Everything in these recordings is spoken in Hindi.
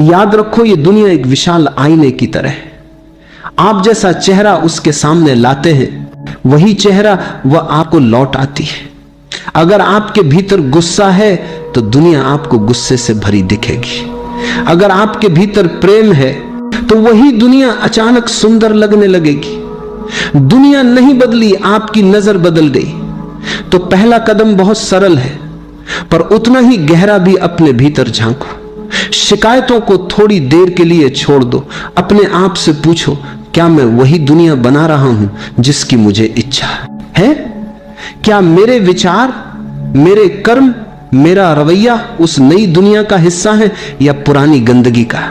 याद रखो, ये दुनिया एक विशाल आईने की तरह है। आप जैसा चेहरा उसके सामने लाते हैं, वही चेहरा वह आपको लौट आती है। अगर आपके भीतर गुस्सा है तो दुनिया आपको गुस्से से भरी दिखेगी। अगर आपके भीतर प्रेम है तो वही दुनिया अचानक सुंदर लगने लगेगी। दुनिया नहीं बदली, आपकी नजर बदल गई। तो पहला कदम बहुत सरल है, पर उतना ही गहरा भी। अपने भीतर झांको, शिकायतों को थोड़ी देर के लिए छोड़ दो। अपने आप से पूछो, क्या मैं वही दुनिया बना रहा हूं जिसकी मुझे इच्छा है? क्या मेरे विचार, मेरे कर्म, मेरा रवैया उस नई दुनिया का हिस्सा है या पुरानी गंदगी का?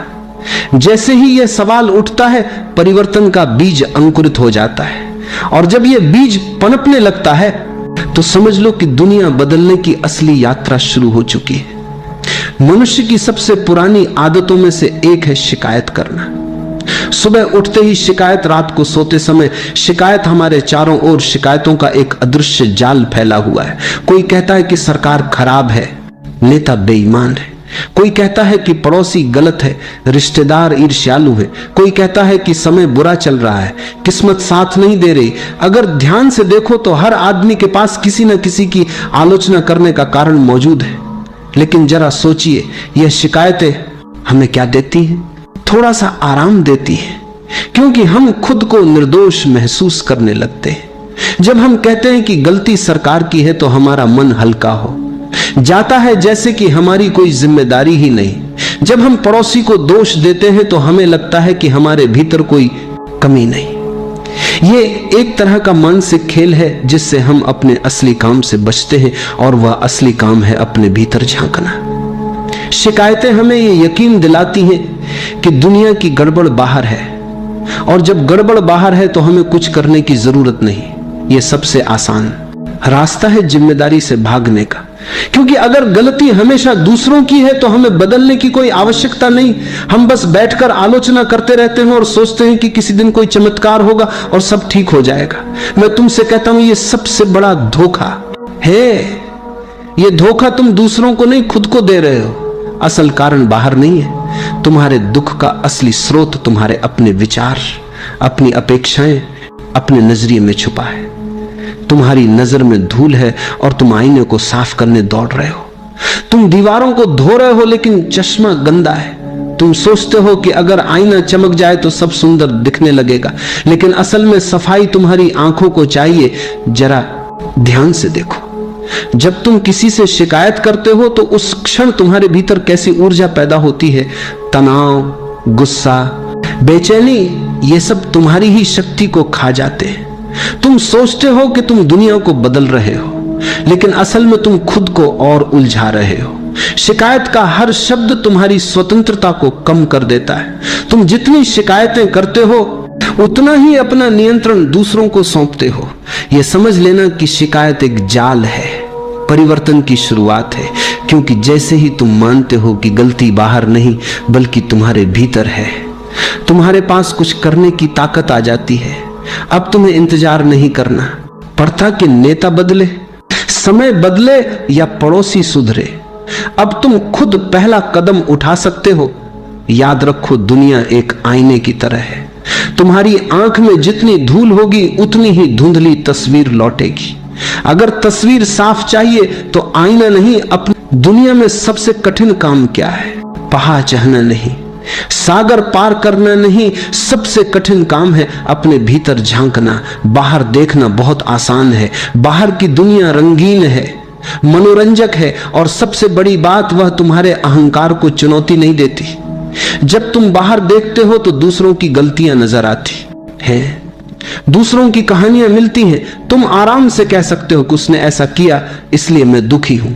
जैसे ही यह सवाल उठता है, परिवर्तन का बीज अंकुरित हो जाता है। और जब यह बीज पनपने लगता है तो समझ लो कि दुनिया बदलने की असली यात्रा शुरू हो चुकी है। मनुष्य की सबसे पुरानी आदतों में से एक है शिकायत करना। सुबह उठते ही शिकायत, रात को सोते समय शिकायत। हमारे चारों ओर शिकायतों का एक अदृश्य जाल फैला हुआ है। कोई कहता है कि सरकार खराब है, नेता बेईमान है। कोई कहता है कि पड़ोसी गलत है, रिश्तेदार ईर्ष्यालु है। कोई कहता है कि समय बुरा चल रहा है, किस्मत साथ नहीं दे रही। अगर ध्यान से देखो तो हर आदमी के पास किसी न किसी की आलोचना करने का कारण मौजूद है। लेकिन जरा सोचिए, यह शिकायतें हमें क्या देती हैं? थोड़ा सा आराम देती है, क्योंकि हम खुद को निर्दोष महसूस करने लगते हैं। जब हम कहते हैं कि गलती सरकार की है तो हमारा मन हल्का हो जाता है, जैसे कि हमारी कोई जिम्मेदारी ही नहीं। जब हम पड़ोसी को दोष देते हैं तो हमें लगता है कि हमारे भीतर कोई कमी नहीं। ये एक तरह का मानसिक खेल है जिससे हम अपने असली काम से बचते हैं, और वह असली काम है अपने भीतर झांकना। शिकायतें हमें ये यकीन दिलाती हैं कि दुनिया की गड़बड़ बाहर है, और जब गड़बड़ बाहर है तो हमें कुछ करने की जरूरत नहीं। यह सबसे आसान रास्ता है जिम्मेदारी से भागने का, क्योंकि अगर गलती हमेशा दूसरों की है तो हमें बदलने की कोई आवश्यकता नहीं। हम बस बैठकर आलोचना करते रहते हैं और सोचते हैं कि किसी दिन कोई चमत्कार होगा और सब ठीक हो जाएगा। मैं तुमसे कहता हूं, यह सबसे बड़ा धोखा है। यह धोखा तुम दूसरों को नहीं, खुद को दे रहे हो। असल कारण बाहर नहीं है। तुम्हारे दुख का असली स्रोत तुम्हारे अपने विचार, अपनी अपेक्षाएं, अपने नजरिए में छुपा है। तुम्हारी नजर में धूल है और तुम आईने को साफ करने दौड़ रहे हो। तुम दीवारों को धो रहे हो लेकिन चश्मा गंदा है। तुम सोचते हो कि अगर आईना चमक जाए तो सब सुंदर दिखने लगेगा, लेकिन असल में सफाई तुम्हारी आंखों को चाहिए। जरा ध्यान से देखो, जब तुम किसी से शिकायत करते हो तो उस क्षण तुम्हारे भीतर कैसी ऊर्जा पैदा होती है। तनाव, गुस्सा, बेचैनी, ये सब तुम्हारी ही शक्ति को खा जाते हैं। तुम सोचते हो कि तुम दुनिया को बदल रहे हो, लेकिन असल में तुम खुद को और उलझा रहे हो। शिकायत का हर शब्द तुम्हारी स्वतंत्रता को कम कर देता है। तुम जितनी शिकायतें करते हो उतना ही अपना नियंत्रण दूसरों को सौंपते हो। यह समझ लेना कि शिकायत एक जाल है, परिवर्तन की शुरुआत है। क्योंकि जैसे ही तुम मानते हो कि गलती बाहर नहीं बल्कि तुम्हारे भीतर है, तुम्हारे पास कुछ करने की ताकत आ जाती है। अब तुम्हें इंतजार नहीं करना पड़ता कि नेता बदले, समय बदले या पड़ोसी सुधरे। अब तुम खुद पहला कदम उठा सकते हो। याद रखो, दुनिया एक आईने की तरह है। तुम्हारी आंख में जितनी धूल होगी उतनी ही धुंधली तस्वीर लौटेगी। अगर तस्वीर साफ चाहिए तो आईना नहीं, अपनी दुनिया में सबसे कठिन काम क्या है? पहाड़ चढ़ना नहीं, सागर पार करना नहीं, सबसे कठिन काम है अपने भीतर झांकना। बाहर देखना बहुत आसान है। बाहर की दुनिया रंगीन है, मनोरंजक है, और सबसे बड़ी बात, वह तुम्हारे अहंकार को चुनौती नहीं देती। जब तुम बाहर देखते हो तो दूसरों की गलतियां नजर आती हैं, दूसरों की कहानियां मिलती हैं। तुम आराम से कह सकते हो कि उसने ऐसा किया इसलिए मैं दुखी हूं।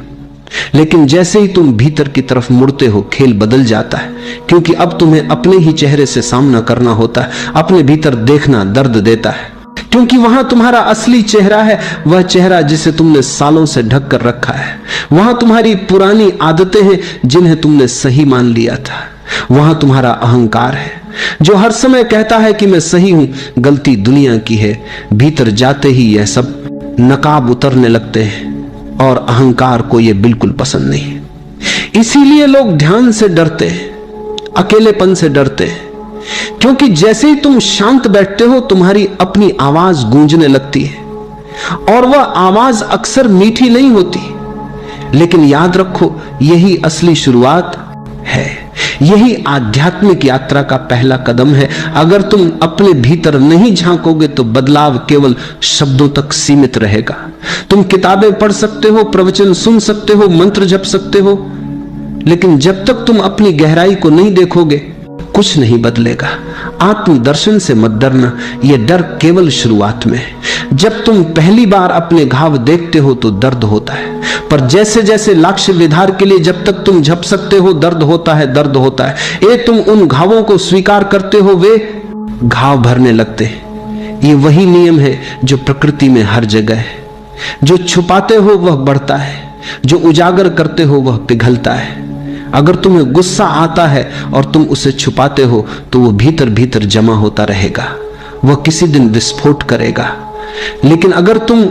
लेकिन जैसे ही तुम भीतर की तरफ मुड़ते हो, खेल बदल जाता है, क्योंकि अब तुम्हें अपने ही चेहरे से सामना करना होता है। अपने भीतर देखना दर्द देता है, क्योंकि वहां तुम्हारा असली चेहरा है, वह चेहरा जिसे तुमने सालों से ढक कर रखा है। वहां तुम्हारी पुरानी आदतें हैं जिन्हें तुमने सही मान लिया था। वहां तुम्हारा अहंकार है जो हर समय कहता है कि मैं सही हूं, गलती दुनिया की है। भीतर जाते ही यह सब नकाब उतरने लगते हैं, और अहंकार को यह बिल्कुल पसंद नहीं है। इसीलिए लोग ध्यान से डरते हैं। अकेलेपन से डरते हैं, क्योंकि जैसे ही तुम शांत बैठते हो तुम्हारी अपनी आवाज गूंजने लगती है, और वह आवाज अक्सर मीठी नहीं होती, लेकिन याद रखो यही असली शुरुआत है, यही आध्यात्मिक यात्रा का पहला कदम है। अगर तुम अपने भीतर नहीं झांकोगे तो बदलाव केवल शब्दों तक सीमित रहेगा। तुम किताबें पढ़ सकते हो, प्रवचन सुन सकते हो, मंत्र जप सकते हो, लेकिन जब तक तुम अपनी गहराई को नहीं देखोगे कुछ नहीं बदलेगा। आत्मदर्शन से मत डरना, यह डर केवल शुरुआत में है। जब तुम पहली बार अपने घाव देखते हो तो दर्द होता है, पर जैसे जैसे लक्ष्य विधार के लिए जब तक तुम झप सकते हो दर्द होता है, दर्द होता है। ये तुम उन घावों को स्वीकार करते हो, वे घाव भरने लगते हैं। ये वही नियम है जो प्रकृति में हर जगह है। जो छुपाते हो वह बढ़ता है, जो उजागर करते हो वह पिघलता है। अगर तुम्हें गुस्सा आता है और तुम उसे छुपाते हो तो वो भीतर भीतर जमा होता रहेगा, वह किसी दिन विस्फोट करेगा। लेकिन अगर तुम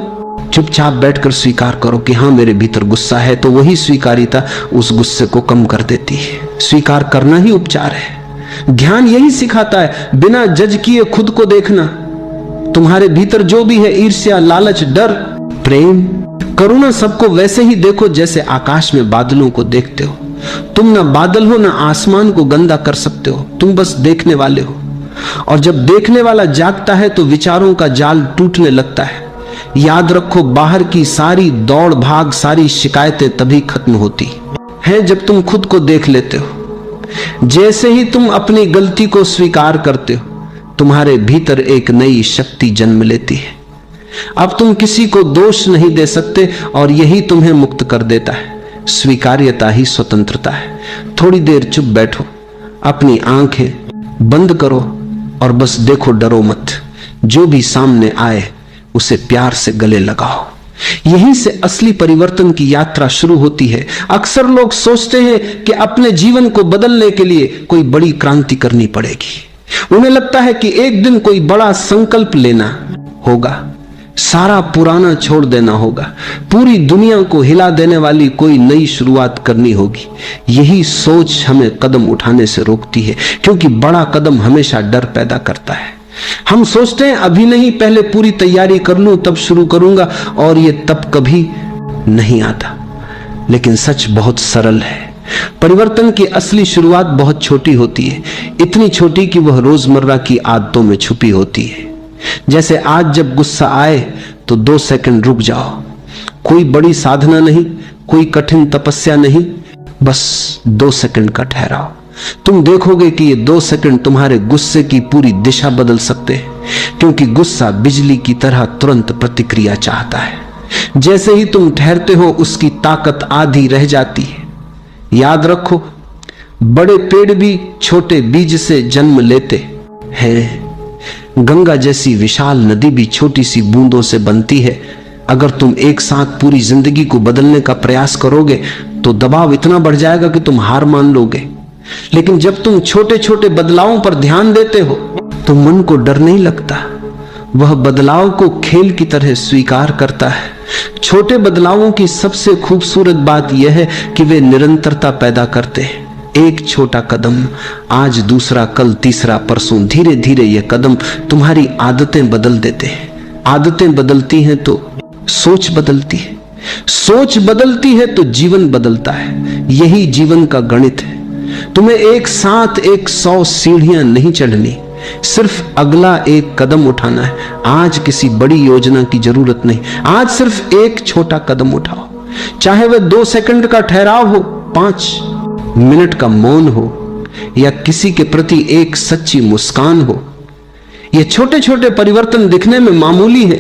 चुपचाप बैठकर स्वीकार करो कि हाँ मेरे भीतर गुस्सा है, तो वही स्वीकारिता उस गुस्से को कम कर देती है। स्वीकार करना ही उपचार है। ध्यान यही सिखाता है, बिना जज किए खुद को देखना। तुम्हारे भीतर जो भी है, ईर्ष्या, लालच, डर, प्रेम, करुणा, सबको वैसे ही देखो जैसे आकाश में बादलों को देखते हो। तुम ना बादल हो ना आसमान को गंदा कर सकते हो, तुम बस देखने वाले हो। और जब देखने वाला जागता है तो विचारों का जाल टूटने लगता है। याद रखो, बाहर की सारी दौड़ भाग, सारी शिकायतें तभी खत्म होती हैं जब तुम खुद को देख लेते हो। जैसे ही तुम अपनी गलती को स्वीकार करते हो, तुम्हारे भीतर एक नई शक्ति जन्म लेती है। अब तुम किसी को दोष नहीं दे सकते और यही तुम्हें मुक्त कर देता है। स्वीकार्यता ही स्वतंत्रता है। थोड़ी देर चुप बैठो, अपनी आंखें बंद करो और बस देखो, डरो मत। जो भी सामने आए उसे प्यार से गले लगाओ। यहीं से असली परिवर्तन की यात्रा शुरू होती है। अक्सर लोग सोचते हैं कि अपने जीवन को बदलने के लिए कोई बड़ी क्रांति करनी पड़ेगी। उन्हें लगता है कि एक दिन कोई बड़ा संकल्प लेना होगा, सारा पुराना छोड़ देना होगा, पूरी दुनिया को हिला देने वाली कोई नई शुरुआत करनी होगी। यही सोच हमें कदम उठाने से रोकती है, क्योंकि बड़ा कदम हमेशा डर पैदा करता है। हम सोचते हैं अभी नहीं, पहले पूरी तैयारी कर लूं तब शुरू करूंगा, और ये तब कभी नहीं आता। लेकिन सच बहुत सरल है। परिवर्तन की असली शुरुआत बहुत छोटी होती है, इतनी छोटी कि वह रोजमर्रा की आदतों में छुपी होती है। जैसे आज जब गुस्सा आए तो 2 सेकंड रुक जाओ। कोई बड़ी साधना नहीं, कोई कठिन तपस्या नहीं, बस 2 सेकंड का ठहराव। तुम देखोगे कि ये 2 सेकंड तुम्हारे गुस्से की पूरी दिशा बदल सकते हैं, क्योंकि गुस्सा बिजली की तरह तुरंत प्रतिक्रिया चाहता है। जैसे ही तुम ठहरते हो उसकी ताकत आधी रह जाती है। याद रखो, बड़े पेड़ भी छोटे बीज से जन्म लेते हैं। गंगा जैसी विशाल नदी भी छोटी सी बूंदों से बनती है। अगर तुम एक साथ पूरी जिंदगी को बदलने का प्रयास करोगे तो दबाव इतना बढ़ जाएगा कि तुम हार मान लोगे। लेकिन जब तुम छोटे छोटे बदलावों पर ध्यान देते हो तो मन को डर नहीं लगता। वह बदलाव को खेल की तरह स्वीकार करता है। छोटे बदलावों की सबसे खूबसूरत बात यह है कि वे निरंतरता पैदा करते हैं। एक छोटा कदम, आज दूसरा, कल तीसरा, परसों, धीरे धीरे ये कदम तुम्हारी आदतें बदल देते हैं। आदतें बदलती हैं तो सोच बदलती है, सोच बदलती है तो जीवन बदलता है। यही जीवन का गणित है। तुम्हें एक साथ 100 सीढ़ियां नहीं चढ़नी, सिर्फ अगला एक कदम उठाना है। आज किसी बड़ी योजना की जरूरत नहीं, आज सिर्फ एक छोटा कदम उठाओ। चाहे वह 2 सेकंड का ठहराव हो, 5 मिनट का मौन हो, या किसी के प्रति एक सच्ची मुस्कान हो। ये छोटे छोटे परिवर्तन दिखने में मामूली है,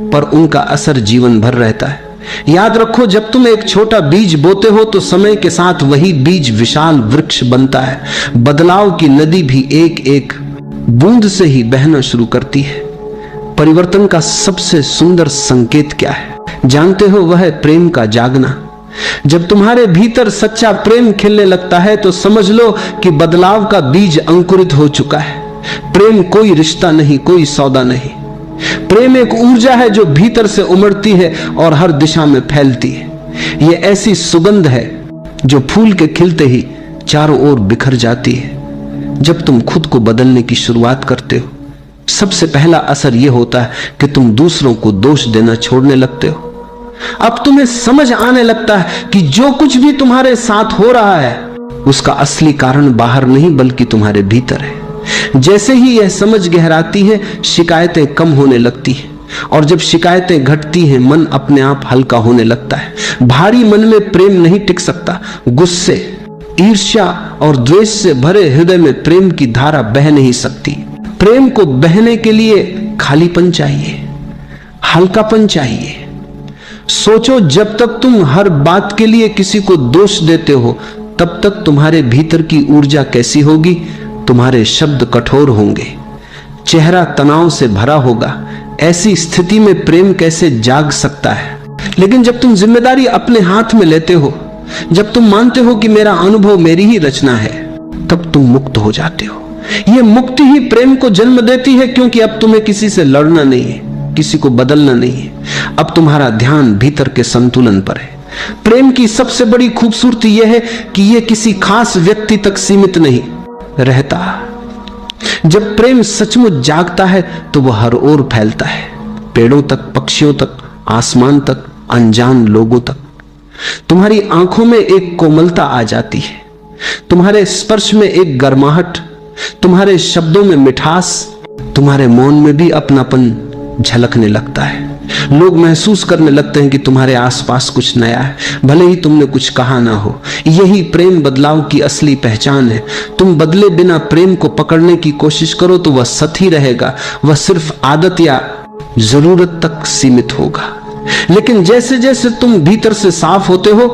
पर उनका असर जीवन भर रहता है। याद रखो, जब तुम एक छोटा बीज बोते हो तो समय के साथ वही बीज विशाल वृक्ष बनता है। बदलाव की नदी भी एक एक बूंद से ही बहना शुरू करती है। परिवर्तन का सबसे सुंदर संकेत क्या है जानते हो? वह है प्रेम का जागना। जब तुम्हारे भीतर सच्चा प्रेम खिलने लगता है तो समझ लो कि बदलाव का बीज अंकुरित हो चुका है। प्रेम कोई रिश्ता नहीं, कोई सौदा नहीं। प्रेम एक ऊर्जा है जो भीतर से उमड़ती है और हर दिशा में फैलती है। यह ऐसी सुगंध है जो फूल के खिलते ही चारों ओर बिखर जाती है। जब तुम खुद को बदलने की शुरुआत करते हो, सबसे पहला असर यह होता है कि तुम दूसरों को दोष देना छोड़ने लगते हो। अब तुम्हें समझ आने लगता है कि जो कुछ भी तुम्हारे साथ हो रहा है उसका असली कारण बाहर नहीं बल्कि तुम्हारे भीतर है। जैसे ही यह समझ गहराती है, शिकायतें कम होने लगती हैं, और जब शिकायतें घटती हैं, मन अपने आप हल्का होने लगता है। भारी मन में प्रेम नहीं टिक सकता। गुस्से, ईर्ष्या और द्वेष से भरे हृदय में प्रेम की धारा बह नहीं सकती। प्रेम को बहने के लिए खालीपन चाहिए, हल्कापन चाहिए। सोचो, जब तक तुम हर बात के लिए किसी को दोष देते हो, तब तक तुम्हारे भीतर की ऊर्जा कैसी होगी? तुम्हारे शब्द कठोर होंगे, चेहरा तनाव से भरा होगा। ऐसी स्थिति में प्रेम कैसे जाग सकता है? लेकिन जब तुम जिम्मेदारी अपने हाथ में लेते हो, जब तुम मानते हो कि मेरा अनुभव मेरी ही रचना है, तब तुम मुक्त हो जाते हो। यह मुक्ति ही प्रेम को जन्म देती है, क्योंकि अब तुम्हें किसी से लड़ना नहीं है, किसी को बदलना नहीं है। अब तुम्हारा ध्यान भीतर के संतुलन पर है। प्रेम की सबसे बड़ी खूबसूरती यह है कि यह किसी खास व्यक्ति तक सीमित नहीं रहता। जब प्रेम सचमुच जागता है तो वह हर ओर फैलता है, पेड़ों तक, पक्षियों तक, आसमान तक, अनजान लोगों तक। तुम्हारी आंखों में एक कोमलता आ जाती है, तुम्हारे स्पर्श में एक गर्माहट, तुम्हारे शब्दों में मिठास, तुम्हारे मौन में भी अपनापन झलकने लगता है। लोग महसूस करने लगते हैं कि तुम्हारे आसपास कुछ नया है, भले ही तुमने कुछ कहा ना हो। यही प्रेम बदलाव की असली पहचान है। तुम बदले बिना प्रेम को पकड़ने की कोशिश करो तो वह सत ही रहेगा, वह सिर्फ आदत या जरूरत तक सीमित होगा। लेकिन जैसे जैसे तुम भीतर से साफ होते हो,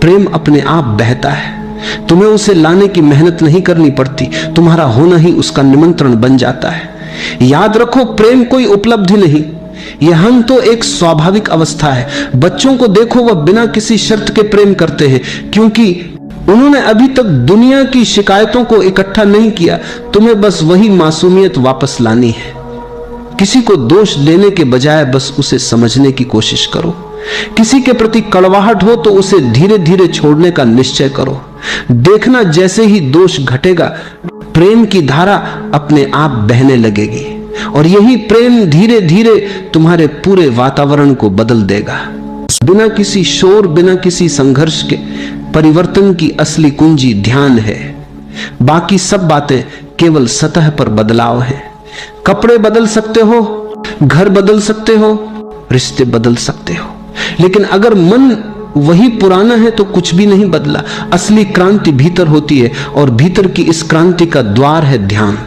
प्रेम अपने आप बहता है। तुम्हें उसे लाने की मेहनत नहीं करनी पड़ती, तुम्हारा होना ही उसका निमंत्रण बन जाता है। याद रखो, प्रेम कोई उपलब्धि नहीं, यह हम तो एक स्वाभाविक अवस्था है। बच्चों को देखो, वह बिना किसी शर्त के प्रेम करते हैं, क्योंकि उन्होंने अभी तक दुनिया की शिकायतों को इकट्ठा नहीं किया। तुम्हें बस वही मासूमियत वापस लानी है। किसी को दोष देने के बजाय बस उसे समझने की कोशिश करो। किसी के प्रति कड़वाहट हो तो उसे धीरे धीरे छोड़ने का निश्चय करो। देखना, जैसे ही दोष घटेगा, प्रेम की धारा अपने आप बहने लगेगी, और यही प्रेम धीरे धीरे तुम्हारे पूरे वातावरण को बदल देगा। बिना किसी शोर, बिना किसी संघर्ष के परिवर्तन की असली कुंजी ध्यान है। बाकी सब बातें केवल सतह पर बदलाव है। कपड़े बदल सकते हो, घर बदल सकते हो, रिश्ते बदल सकते हो, लेकिन अगर मन वही पुराना है तो कुछ भी नहीं बदला। असली क्रांति भीतर होती है, और भीतर की इस क्रांति का द्वार है ध्यान।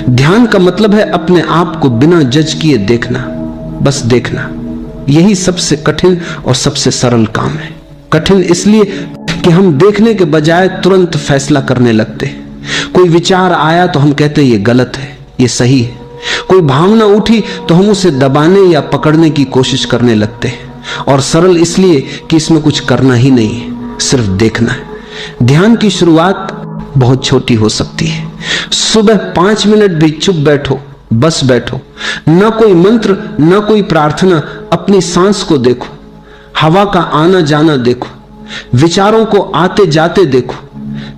ध्यान का मतलब है अपने आप को बिना जज किए देखना, बस देखना। यही सबसे कठिन और सबसे सरल काम है। कठिन इसलिए कि हम देखने के बजाय तुरंत फैसला करने लगते हैं। कोई विचार आया तो हम कहते ये गलत है, ये सही है। कोई भावना उठी तो हम उसे दबाने या पकड़ने की कोशिश करने लगते हैं। और सरल इसलिए कि इसमें कुछ करना ही नहीं है, सिर्फ देखना है। ध्यान की शुरुआत बहुत छोटी हो सकती है। सुबह 5 मिनट भी चुप बैठो, बस बैठो, ना कोई मंत्र, ना कोई प्रार्थना। अपनी सांस को देखो, हवा का आना जाना देखो, विचारों को आते जाते देखो,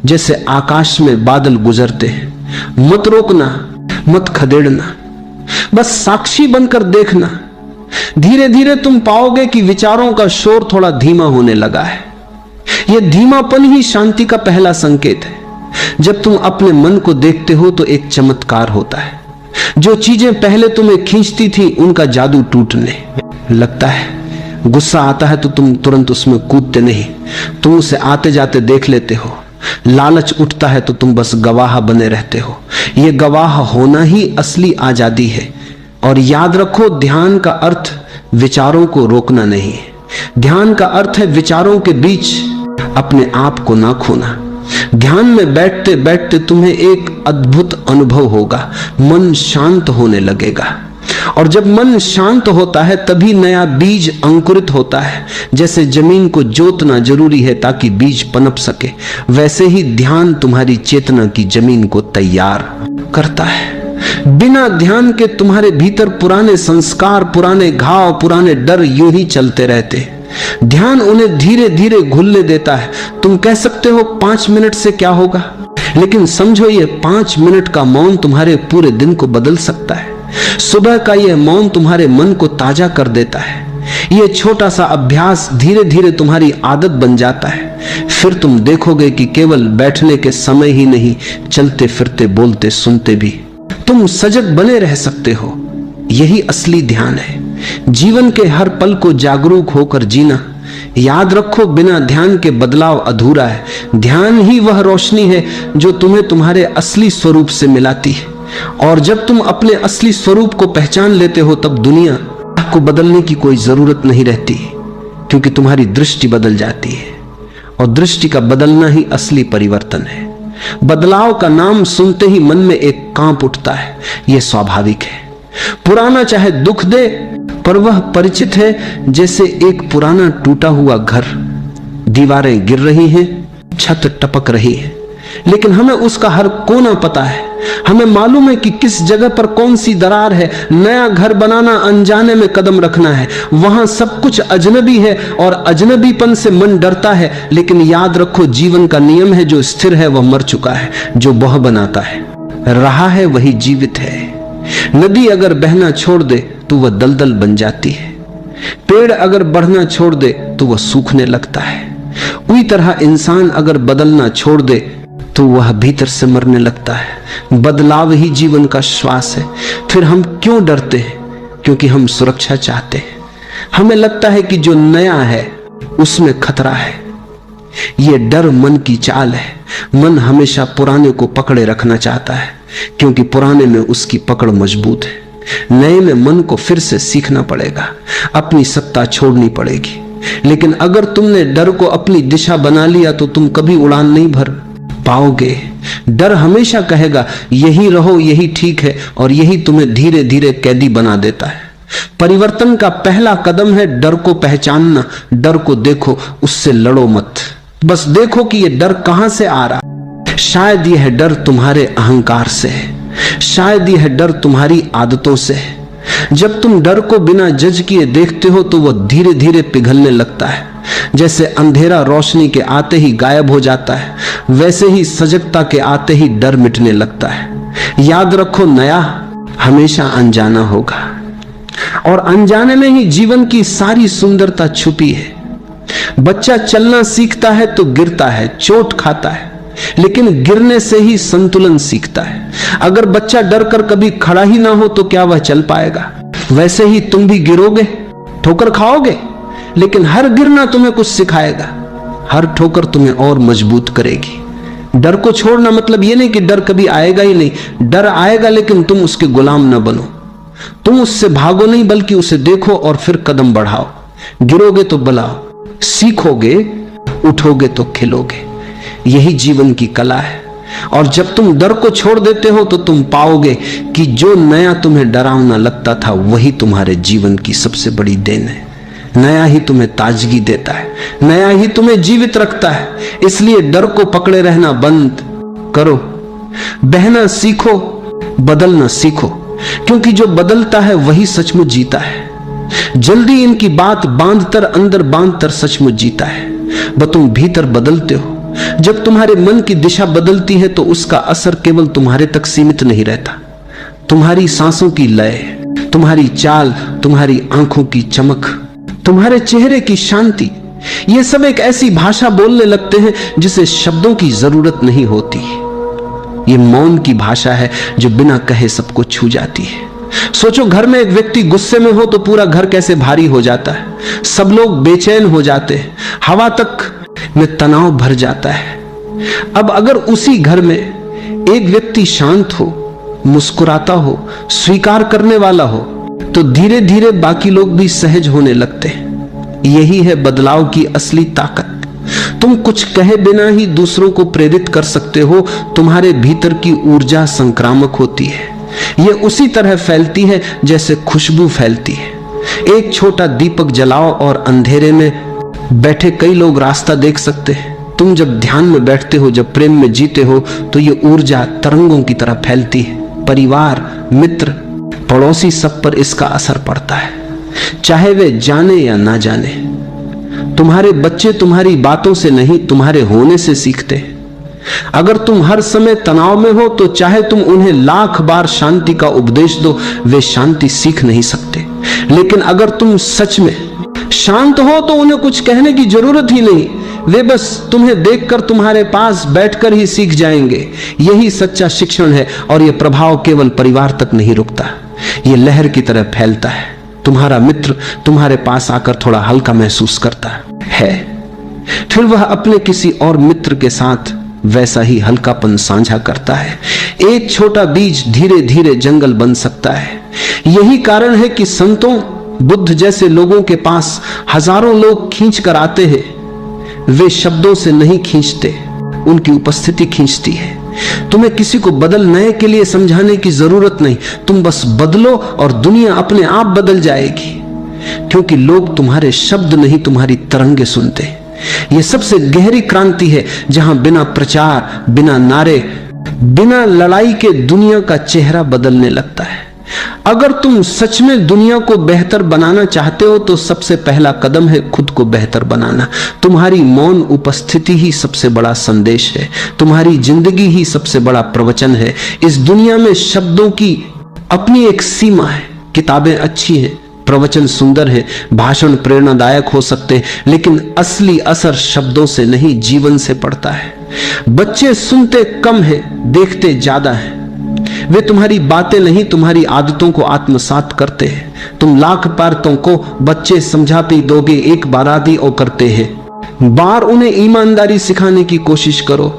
जैसे आकाश में बादल गुजरते हैं। मत रोकना, मत खदेड़ना, बस साक्षी बनकर देखना। धीरे धीरे तुम पाओगे कि विचारों का शोर थोड़ा धीमा होने लगा है। यह धीमापन ही शांति का पहला संकेत है। जब तुम अपने मन को देखते हो तो एक चमत्कार होता है। जो चीजें पहले तुम्हें खींचती थी उनका जादू टूटने लगता है। गुस्सा आता है तो तुम तुरंत उसमें कूदते नहीं, तुम उसे आते जाते देख लेते हो। लालच उठता है तो तुम बस गवाह बने रहते हो। यह गवाह होना ही असली आजादी है। और याद रखो, ध्यान का अर्थ विचारों को रोकना नहीं है। ध्यान का अर्थ है विचारों के बीच अपने आप को ना खोना। ध्यान में बैठते बैठते तुम्हें एक अद्भुत अनुभव होगा। मन शांत होने लगेगा, और जब मन शांत होता है तभी नया बीज अंकुरित होता है। जैसे जमीन को जोतना जरूरी है ताकि बीज पनप सके, वैसे ही ध्यान तुम्हारी चेतना की जमीन को तैयार करता है। बिना ध्यान के तुम्हारे भीतर पुराने संस्कार, पुराने घाव, पुराने डर यूं ही चलते रहते। ध्यान उन्हें धीरे धीरे घुलने देता है। तुम कह सकते हो 5 मिनट से क्या होगा, लेकिन समझो ये 5 मिनट का मौन तुम्हारे पूरे दिन को बदल सकता है। सुबह का यह मौन तुम्हारे मन को ताजा कर देता है। यह छोटा सा अभ्यास धीरे धीरे तुम्हारी आदत बन जाता है। फिर तुम देखोगे कि केवल बैठने के समय ही नहीं, चलते फिरते बोलते सुनते भी तुम सजग बने रह सकते हो। यही असली ध्यान है, जीवन के हर पल को जागरूक होकर जीना। याद रखो, बिना ध्यान के बदलाव अधूरा है। ध्यान ही वह रोशनी है जो तुम्हें तुम्हारे असली स्वरूप से मिलाती है। और जब तुम अपने असली स्वरूप को पहचान लेते हो, तब दुनिया को बदलने की कोई जरूरत नहीं रहती, क्योंकि तुम्हारी दृष्टि बदल जाती है। और दृष्टि का बदलना ही असली परिवर्तन है। बदलाव का नाम सुनते ही मन में एक कांप उठता है। यह स्वाभाविक है। पुराना चाहे दुख दे, पर वह परिचित है जैसे एक पुराना टूटा हुआ घर। दीवारें गिर रही हैं, छत टपक रही है, लेकिन हमें उसका हर कोना पता है। हमें मालूम है कि किस जगह पर कौन सी दरार है। नया घर बनाना अनजाने में कदम रखना है। वहां सब कुछ अजनबी है और अजनबीपन से मन डरता है। लेकिन याद रखो, जीवन का नियम है, जो स्थिर है वह मर चुका है, जो बह बनाता है रहा है वही जीवित है। नदी अगर बहना छोड़ दे तो वह दलदल बन जाती है। पेड़ अगर बढ़ना छोड़ दे तो वह सूखने लगता है। उसी तरह इंसान अगर बदलना छोड़ दे तो वह भीतर से मरने लगता है। बदलाव ही जीवन का श्वास है। फिर हम क्यों डरते हैं? क्योंकि हम सुरक्षा चाहते हैं। हमें लगता है कि जो नया है उसमें खतरा है। यह डर मन की चाल है। मन हमेशा पुराने को पकड़े रखना चाहता है, क्योंकि पुराने में उसकी पकड़ मजबूत है। नए में मन को फिर से सीखना पड़ेगा, अपनी सत्ता छोड़नी पड़ेगी। लेकिन अगर तुमने डर को अपनी दिशा बना लिया तो तुम कभी उड़ान नहीं भर पाओगे। डर हमेशा कहेगा यही रहो, यही ठीक है, और यही तुम्हें धीरे धीरे कैदी बना देता है। परिवर्तन का पहला कदम है डर को पहचानना। डर को देखो, उससे लड़ो मत। बस देखो कि यह डर कहां से आ रहा। शायद यह डर तुम्हारे अहंकार से है, शायद यह डर तुम्हारी आदतों से है। जब तुम डर को बिना जज किए देखते हो तो वह धीरे धीरे पिघलने लगता है। जैसे अंधेरा रोशनी के आते ही गायब हो जाता है, वैसे ही सजगता के आते ही डर मिटने लगता है। याद रखो, नया हमेशा अनजाना होगा, और अनजाने में ही जीवन की सारी सुंदरता छुपी है। बच्चा चलना सीखता है तो गिरता है, चोट खाता है, लेकिन गिरने से ही संतुलन सीखता है। अगर बच्चा डर कर कभी खड़ा ही ना हो तो क्या वह चल पाएगा? वैसे ही तुम भी गिरोगे, ठोकर खाओगे, लेकिन हर गिरना तुम्हें कुछ सिखाएगा। हर ठोकर तुम्हें और मजबूत करेगी। डर को छोड़ना मतलब यह नहीं कि डर कभी आएगा ही नहीं। डर आएगा, लेकिन तुम उसके गुलाम न बनो। तुम उससे भागो नहीं, बल्कि उसे देखो और फिर कदम बढ़ाओ। गिरोगे तो बलाओ, सीखोगे, उठोगे तो खिलोगे। यही जीवन की कला है। और जब तुम डर को छोड़ देते हो तो तुम पाओगे कि जो नया तुम्हें डरावना लगता था वही तुम्हारे जीवन की सबसे बड़ी देन है। नया ही तुम्हें ताजगी देता है, नया ही तुम्हें जीवित रखता है। इसलिए डर को पकड़े रहना बंद करो, बहना सीखो, बदलना सीखो, क्योंकि जो बदलता है वही सचमुच जीता है। जल्दी इनकी बात बांधकर अंदर बांधकर सचमुच जीता है। बस तुम भीतर बदलते हो। जब तुम्हारे मन की दिशा बदलती है तो उसका असर केवल तुम्हारे तक सीमित नहीं रहता। तुम्हारी सांसों की लय, तुम्हारी चाल, तुम्हारी आंखों की चमक, तुम्हारे चेहरे की शांति, ये सब एक ऐसी भाषा बोलने लगते हैं जिसे शब्दों की जरूरत नहीं होती। ये मौन की भाषा है जो बिना कहे सबको छू जाती है। सोचो, घर में एक व्यक्ति गुस्से में हो तो पूरा घर कैसे भारी हो जाता है। सब लोग बेचैन हो जाते हैं, हवा तक में तनाव भर जाता है। अब अगर उसी घर में एक व्यक्ति शांत हो, मुस्कुराता हो, स्वीकार करने वाला हो, तो धीरे धीरे बाकी लोग भी सहज होने लगते हैं। यही है बदलाव की असली ताकत। तुम कुछ कहे बिना ही दूसरों को प्रेरित कर सकते हो। तुम्हारे भीतर की ऊर्जा संक्रामक होती है। यह उसी तरह फैलती है जैसे खुशबू फैलती है। एक छोटा दीपक जलाओ और अंधेरे में बैठे कई लोग रास्ता देख सकते हैं। तुम जब ध्यान में बैठते हो, जब प्रेम में जीते हो, तो ये ऊर्जा तरंगों की तरह फैलती है। परिवार, मित्र, पड़ोसी, सब पर इसका असर पड़ता है, चाहे वे जाने या ना जाने। तुम्हारे बच्चे तुम्हारी बातों से नहीं, तुम्हारे होने से सीखते हैं। अगर तुम हर समय तनाव में हो तो चाहे तुम उन्हें लाख बार शांति का उपदेश दो, वे शांति सीख नहीं सकते। लेकिन अगर तुम सच में शांत हो तो उन्हें कुछ कहने की जरूरत ही नहीं, वे बस तुम्हें देखकर तुम्हारे पास बैठकर ही सीख जाएंगे। यही सच्चा शिक्षण है, और यह प्रभाव केवल परिवार तक नहीं रुकता, यह लहर की तरह फैलता है। तुम्हारा मित्र तुम्हारे पास आकर थोड़ा हल्का महसूस करता है, फिर वह अपने किसी और मित्र के साथ वैसा ही हल्कापन साझा करता है। एक छोटा बीज धीरे धीरे जंगल बन सकता है। यही कारण है कि संतों, बुद्ध जैसे लोगों के पास हजारों लोग खींच कर आते हैं। वे शब्दों से नहीं खींचते, उनकी उपस्थिति खींचती है। तुम्हें किसी को बदलने के लिए समझाने की जरूरत नहीं, तुम बस बदलो और दुनिया अपने आप बदल जाएगी, क्योंकि लोग तुम्हारे शब्द नहीं, तुम्हारी तरंगे सुनते। यह सबसे गहरी क्रांति है, जहां बिना प्रचार, बिना नारे, बिना लड़ाई के दुनिया का चेहरा बदलने लगता है। अगर तुम सच में दुनिया को बेहतर बनाना चाहते हो तो सबसे पहला कदम है खुद को बेहतर बनाना। तुम्हारी मौन उपस्थिति ही सबसे बड़ा संदेश है, तुम्हारी जिंदगी ही सबसे बड़ा प्रवचन है। इस दुनिया में शब्दों की अपनी एक सीमा है। किताबें अच्छी हैं, प्रवचन सुंदर है, भाषण प्रेरणादायक हो सकते हैं, लेकिन असली असर शब्दों से नहीं, जीवन से पड़ता है। बच्चे सुनते कम है, देखते ज्यादा है। वे तुम्हारी बातें नहीं, तुम्हारी आदतों को आत्मसात करते हैं। तुम लाख बातों को बच्चे समझा भी दोगे, एक बार आदि और करते हैं। बार उन्हें ईमानदारी सिखाने की कोशिश करो,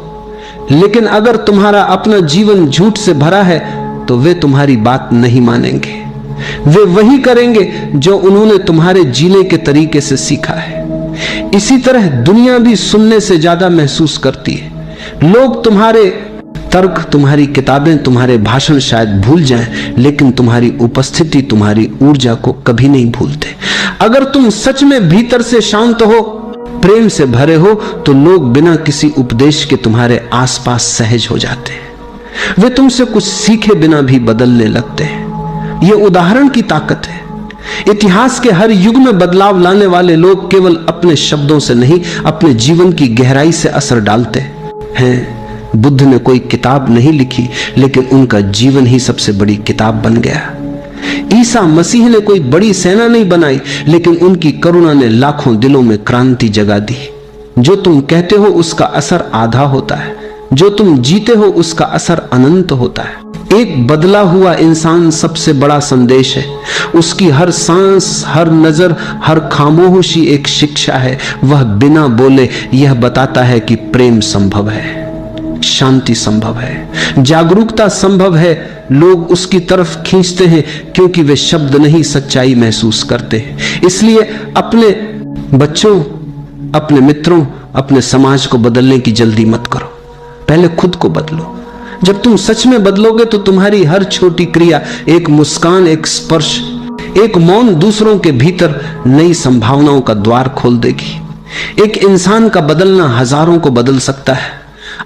लेकिन अगर तुम्हारा अपना जीवन झूठ से भरा है तो वे तुम्हारी बात नहीं मानेंगे। वे वही करेंगे जो उन्होंने तुम्हारे जीने के तरीके से सीखा है। इसी तरह दुनिया भी सुनने से ज्यादा महसूस करती है। लोग तुम्हारे तर्क, तुम्हारी किताबें, तुम्हारे भाषण शायद भूल जाएं, लेकिन तुम्हारी उपस्थिति, तुम्हारी ऊर्जा को कभी नहीं भूलते। अगर तुम सच में भीतर से शांत हो, प्रेम से भरे हो, तो लोग बिना किसी उपदेश के तुम्हारे आसपास सहज हो जाते हैं। वे तुमसे कुछ सीखे बिना भी बदलने लगते हैं। यह उदाहरण की ताकत है। इतिहास के हर युग में बदलाव लाने वाले लोग केवल अपने शब्दों से नहीं, अपने जीवन की गहराई से असर डालते हैं। बुद्ध ने कोई किताब नहीं लिखी, लेकिन उनका जीवन ही सबसे बड़ी किताब बन गया। ईसा मसीह ने कोई बड़ी सेना नहीं बनाई, लेकिन उनकी करुणा ने लाखों दिलों में क्रांति जगा दी। जो तुम कहते हो उसका असर आधा होता है, जो तुम जीते हो उसका असर अनंत होता है। एक बदला हुआ इंसान सबसे बड़ा संदेश है। उसकी हर सांस, हर नजर, हर खामोशी एक शिक्षा है। वह बिना बोले यह बताता है कि प्रेम संभव है, शांति संभव है, जागरूकता संभव है। लोग उसकी तरफ खींचते हैं क्योंकि वे शब्द नहीं, सच्चाई महसूस करते हैं। इसलिए अपने बच्चों, अपने मित्रों, अपने समाज को बदलने की जल्दी मत करो, पहले खुद को बदलो। जब तुम सच में बदलोगे तो तुम्हारी हर छोटी क्रिया, एक मुस्कान, एक स्पर्श, एक मौन दूसरों के भीतर नई संभावनाओं का द्वार खोल देगी। एक इंसान का बदलना हजारों को बदल सकता है।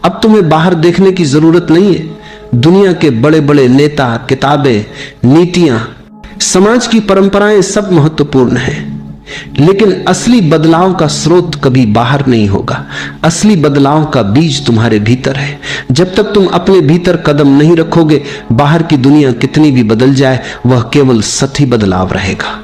अब तुम्हें बाहर देखने की जरूरत नहीं है। दुनिया के बड़े बड़े नेता, किताबें, नीतियां, समाज की परंपराएं सब महत्वपूर्ण हैं, लेकिन असली बदलाव का स्रोत कभी बाहर नहीं होगा। असली बदलाव का बीज तुम्हारे भीतर है। जब तक तुम अपने भीतर कदम नहीं रखोगे, बाहर की दुनिया कितनी भी बदल जाए, वह केवल सतही बदलाव रहेगा।